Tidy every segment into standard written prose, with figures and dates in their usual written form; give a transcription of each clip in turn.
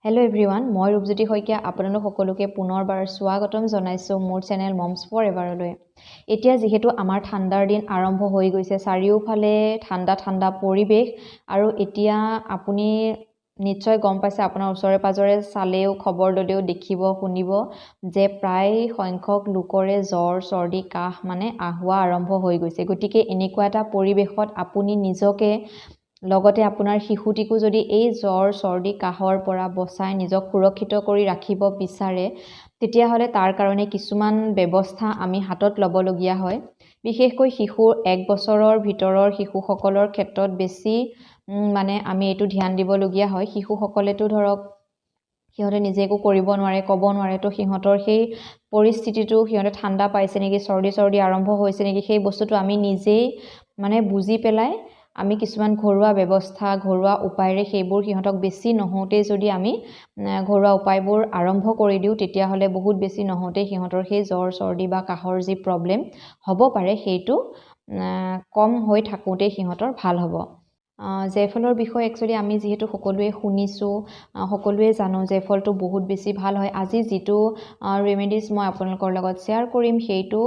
Hello everyone, মই ৰূপজ্যোতি শইকীয়া আপোনালোক সকলোকে পুনৰবাৰ স্বাগতম জনাইছো মোৰ চেনেল মমছ ফৰএভাৰলৈ। এতিয়া যেহেতু আমাৰ ঠাণ্ডাৰ দিন আৰম্ভ হৈ গৈছে, চাৰিওফালে ঠাণ্ডা পৰিৱেশ আৰু এতিয়া আপুনি নিশ্চয় গম পাইছে, আপোনাৰ ওচৰে পাজৰে চালেও খবৰ ললেও দেখিব শুনিব যে প্ৰায় সংখ্যক লোকৰে জ্বৰ চৰ্দি কাহ আহুৱা আৰম্ভ হৈ গৈছে। গতিকে এনেকুৱা এটা পৰিৱেশত আপুনি নিজকে লগতে আপোনাৰ শিশুটিকো যদি এই জ্বৰ চৰ্দি কাহৰ পৰা বচাই নিজক সুৰক্ষিত কৰি ৰাখিব বিচাৰে তেতিয়াহলে তাৰ কাৰণে কিছুমান ব্যৱস্থা আমি হাতত ল'বলগীয়া হয়। বিশেষকৈ শিশুৰ 1 বছৰৰ ভিতৰৰ শিশুসকলৰ ক্ষেত্ৰত বেছি আমি এইটো ধ্যান দিবলগীয়া হয়। শিশুসকলেতো ধৰক সিহঁতে নিজে একো কৰিব নোৱাৰে, ক'ব নোৱাৰে, তো সিহঁতৰ সেই পৰিস্থিতিটো সিহঁতে ঠাণ্ডা পাইছে নেকি, চৰ্দি আৰম্ভ হৈছে নেকি, সেই বস্তুটো আমি নিজেই বুজি পেলাই আমি কিছুমান ঘৰুৱা ব্যৱস্থা ঘৰুৱা উপায়েৰে সেইবোৰ সিহঁতক বেছি নহওঁতে যদি আমি ঘৰুৱা উপায়বোৰ আৰম্ভ কৰি দিওঁ তেতিয়াহলে বহুত বেছি নহওঁতে সিহঁতৰ সেই জ্বৰ চৰ্দি বা কাহৰ যি প্ৰবলেম হ'ব পাৰে সেইটো কম হৈ থাকোঁতে সিহঁতৰ ভাল হ'ব। জেফলৰ বিষয়ে একচুৱেলি আমি যেহেতু সকলোৱে শুনিছোঁ, সকলোৱে জানো জেফলটো বহুত বেছি ভাল হয়। আজি যিটো ৰেমেডিজ মই আপোনালোকৰ লগত শ্বেয়াৰ কৰিম সেইটো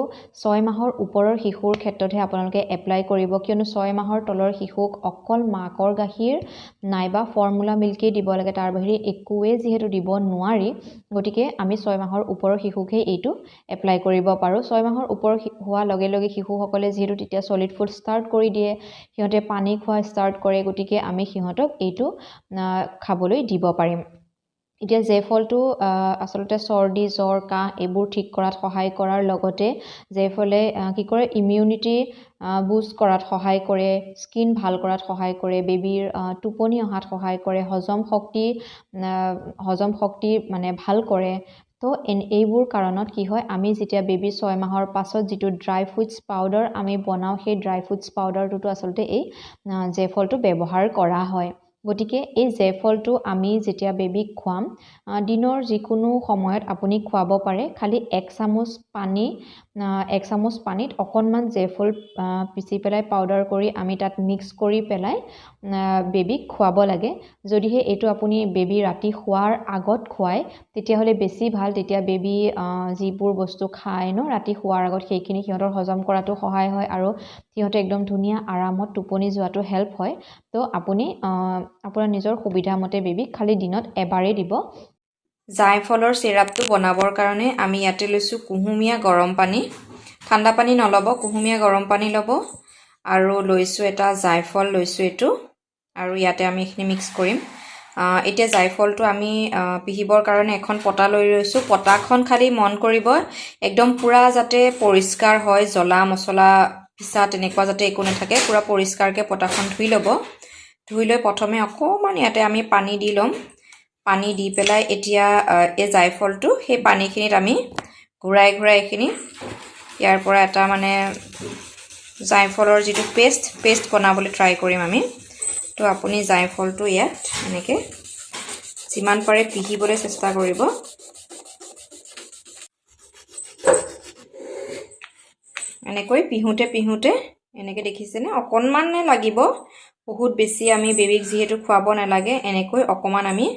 6 মাহৰ ওপৰৰ শিশুৰ ক্ষেত্ৰতহে আপোনালোকে এপ্লাই কৰিব, কিয়নো 6 মাহৰ তলৰ শিশুক অকল মাকৰ গাখীৰ নাইবা ফৰ্মুলা মিল্কেই দিব লাগে, তাৰ বাহিৰে একোৱে যিহেতু দিব নোৱাৰি। গতিকে আমি 6 মাহৰ ওপৰৰ শিশুকহে এইটো এপ্লাই কৰিব পাৰোঁ। 6 মাহৰ ওপৰ হোৱাৰ লগে লগে শিশুসকলে যিহেতু তেতিয়া সলিড ফুড ষ্টাৰ্ট কৰি দিয়ে, সিহঁতে পানী খোৱা ষ্টাৰ্ট কৰে, গতিকে আমি সিহঁতক এইটো খাবলৈ দিব পাৰিম। এতিয়া জেফলটো আচলতে চৰ্দি জ্বৰ কাহ এইবোৰ ঠিক কৰাত সহায় কৰাৰ লগতে জেফলে কি কৰে ইমিউনিটি বুষ্ট কৰাত সহায় কৰে, স্কিন ভাল কৰাত সহায় কৰে, বেবীৰ টোপনি অহাত সহায় কৰে, হজম শক্তি ভাল কৰে। তো এইবোৰ কাৰণত কি হয়, আমি যেতিয়া বেবী 6 মাহৰ পাছত যিটো ড্ৰাই ফ্ৰুটছ পাউডাৰ আমি বনাওঁ সেই ড্ৰাই ফ্ৰুটছ পাউডাৰটোতো আচলতে এই জেফলটো ব্যৱহাৰ কৰা হয়। গতিকে এই জেফলটো আমি যেতিয়া বেবীক খুৱাম দিনৰ যিকোনো সময়ত আপুনি খুৱাব পাৰে। খালি 1 চামুচ পানীত অকণমান জেফল পিচি পেলাই পাউডাৰ কৰি আমি তাত মিক্স কৰি পেলাই বেবীক খুৱাব লাগে। যদিহে এইটো আপুনি বেবী ৰাতি শোৱাৰ আগত খুৱায় তেতিয়াহ'লে বেছি ভাল। তেতিয়া বেবী যিবোৰ বস্তু খায় ৰাতি শোৱাৰ আগত সেইখিনি সিহঁতৰ হজম কৰাটো সহায় হয় আৰু সিহঁতে একদম ধুনীয়া আৰামত টোপনি যোৱাটো হেল্প হয়। তো আপুনি আপোনাৰ নিজৰ সুবিধা মতে বেবীক খালি দিনত এবাৰেই দিব। জায়ফলৰ চিৰাপটো বনাবৰ কাৰণে আমি ইয়াতে লৈছোঁ কুহুমীয়া গৰম পানী, ঠাণ্ডা পানী নল'ব, কুহুমীয়া গৰম পানী ল'ব আৰু লৈছোঁ এটা জায়ফল লৈছোঁ এইটো, আৰু ইয়াতে আমি এইখিনি মিক্স কৰিম। এতিয়া জায়ফলটো আমি পিহিবৰ কাৰণে এখন পটা লৈ লৈছোঁ। পটাখন খালি মন কৰিব একদম পুৰা যাতে পৰিষ্কাৰ হয়, জ্বলা মছলা পিছা তেনেকুৱা যাতে একো নাথাকে, পুৰা পৰিষ্কাৰকৈ পটাখন ধুই ল'ব। ধুই লৈ প্ৰথমে অকণমান ইয়াতে আমি পানী দি ল'ম। পানী দি পেলাই এতিয়া এই জায়ফলটো সেই পানীখিনিত আমি ঘূৰাই এইখিনি ইয়াৰ পৰা এটা জায়ফলৰ যিটো পেষ্ট বনাবলৈ ট্ৰাই কৰিম আমি। তো আপুনি জায়ফলটো ইয়াত এনেকৈ যিমান পাৰে পিহিবলৈ চেষ্টা কৰিব। এনেকৈ পিহোঁতে এনেকৈ দেখিছেনে অকণমান লাগিব, বহুত বেছি আমি বেবীক যিহেতু খুৱাব নালাগে। এনেকৈ অকণমান আমি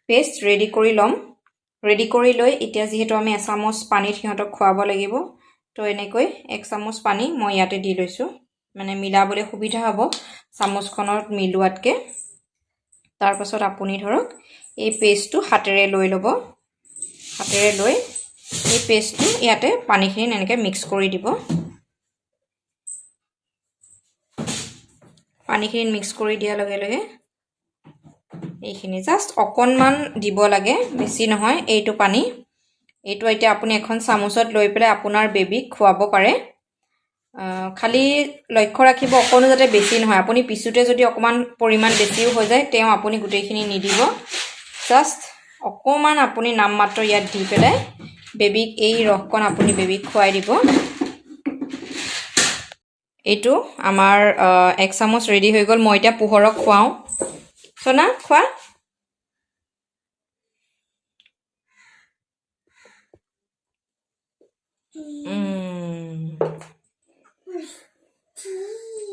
পেষ্ট ৰেডি কৰি ল'ম। ৰেডি কৰি লৈ এতিয়া যিহেতু আমি 1 চামুচ পানীত সিহঁতক খুৱাব লাগিব, তো এনেকৈ 1 চামুচ পানী মই ইয়াতে দি লৈছোঁ, মিলাবলৈ সুবিধা হ'ব চামুচখনত মিলোৱাতকৈ। তাৰপাছত আপুনি ধৰক এই পেষ্টটো হাতেৰে লৈ ল'ব। হাতেৰে লৈ এই পেষ্টটো ইয়াতে পানীখিনি এনেকৈ মিক্স কৰি দিব। পানীখিনি মিক্স কৰি দিয়াৰ লগে লগে এইখিনি জাষ্ট অকণমান দিব লাগে, বেছি নহয়। এইটো পানী এইটো এতিয়া আপুনি এখন চামুচত লৈ পেলাই আপোনাৰ বেবীক খুৱাব পাৰে। খালি লক্ষ্য ৰাখিব অকণো যাতে বেছি নহয়। আপুনি পিছোতে যদি অকণমান পৰিমাণ বেছিও হৈ যায় তেওঁ আপুনি গোটেইখিনি নিদিব, জাষ্ট অকণমান আপুনি নামমাত্ৰ ইয়াত দি পেলাই বেবীক এই ৰসকণ আপুনি বেবীক খুৱাই দিব। এইটো আমাৰ 1 চামুচ ৰেডি হৈ গ'ল। মই এতিয়া পোহৰক খুৱাওঁ। সোনা খোৱা।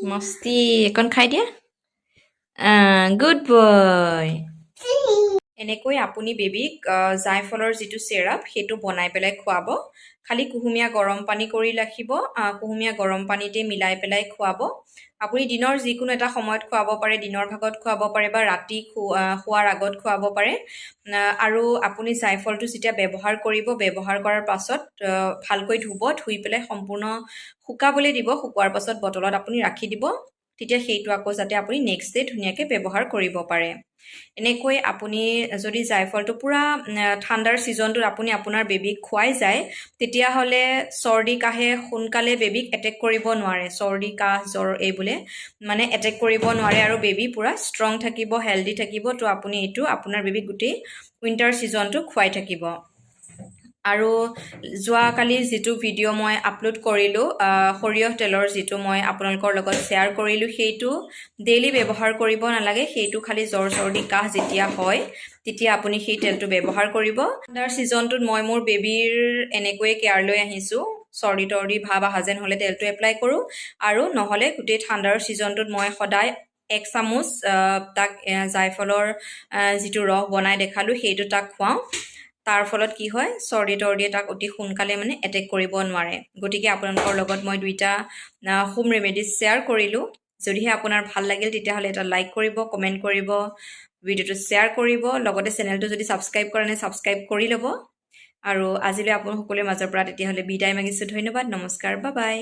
মস্তি এখন খাই দিয়া। Good boy. এনেকৈ আপুনি বেবীক জাইফলৰ যিটো চিৰাপ সেইটো বনাই পেলাই খুৱাব। খালি কুহুমীয়া গৰম পানী কৰি ৰাখিব, কুহুমীয়া গৰম পানীতে মিলাই পেলাই খুৱাব। আপুনি দিনৰ যিকোনো এটা সময়ত খুৱাব পাৰে, দিনৰ ভাগত খুৱাব পাৰে বা ৰাতি শোৱাৰ আগত খুৱাব পাৰে। আৰু আপুনি জাইফলটো যেতিয়া ব্যৱহাৰ কৰিব, ব্যৱহাৰ কৰাৰ পাছত ভালকৈ ধুব, ধুই পেলাই সম্পূৰ্ণ শুকাবলৈ দিব। শুকোৱাৰ পাছত বটলত আপুনি ৰাখি দিব, তেতিয়া সেইটো আকৌ যাতে আপুনি নেক্সট ডে ধুনীয়াকৈ ব্যৱহাৰ কৰিব পাৰে। এনেকৈ আপুনি যদি জাইফলটো পূৰা ঠাণ্ডাৰ ছিজনটোত আপুনি আপোনাৰ বেবীক খুৱাই যায়, তেতিয়াহ'লে চৰ্দি কাহে সোনকালে বেবীক এটেক কৰিব নোৱাৰে। চৰ্দি কাহ জ্বৰ এইবোৰে মানে এটেক কৰিব নোৱাৰে আৰু বেবী পূৰা ষ্ট্ৰং থাকিব, হেল্ডি থাকিব। তো আপুনি এইটো আপোনাৰ বেবীক গোটেই উইণ্টাৰ ছিজনটো খুৱাই থাকিব। আৰু যোৱাকালি যিটো ভিডিঅ' মই আপলোড কৰিলোঁ, সৰিয়হ তেলৰ যিটো মই আপোনালোকৰ লগত শ্বেয়াৰ কৰিলোঁ, সেইটো ডেইলি ব্যৱহাৰ কৰিব নালাগে। সেইটো খালি জ্বৰ চৰ্দি কাহ যেতিয়া হয় তেতিয়া আপুনি সেই তেলটো ব্যৱহাৰ কৰিব। ঠাণ্ডাৰ ছিজনটোত মই মোৰ বেবীৰ এনেকৈয়ে কেয়াৰ লৈ আহিছোঁ। চৰ্দি তৰ্দি ভাৱ অহা যেন হ'লে তেলটো এপ্লাই কৰোঁ, আৰু নহ'লে গোটেই ঠাণ্ডাৰ ছিজনটোত মই সদায় 1 চামুচ তাক জাইফলৰ যিটো ৰস বনাই দেখালোঁ সেইটো তাক খুৱাওঁ। তাৰ ফলত কি হয়, চৰ্দি তৰ্দিয়ে তাক অতি সোনকালে মানে এটেক কৰিব নোৱাৰে। গতিকে আপোনালোকৰ লগত মই 2টা হোম ৰেমেডিজ শ্বেয়াৰ কৰিলোঁ। যদিহে আপোনাৰ ভাল লাগিল তেতিয়াহ'লে এটা লাইক কৰিব, কমেণ্ট কৰিব, ভিডিঅ'টো শ্বেয়াৰ কৰিব, লগতে চেনেলটো যদি ছাবস্ক্ৰাইব কৰা নাই ছাবস্ক্ৰাইব কৰি ল'ব। আৰু আজিলৈ আপোনালোক সকলোৰে মাজৰ পৰা তেতিয়াহ'লে বিদায় মাগিছোঁ। ধন্যবাদ, নমস্কাৰ, বাই বাই।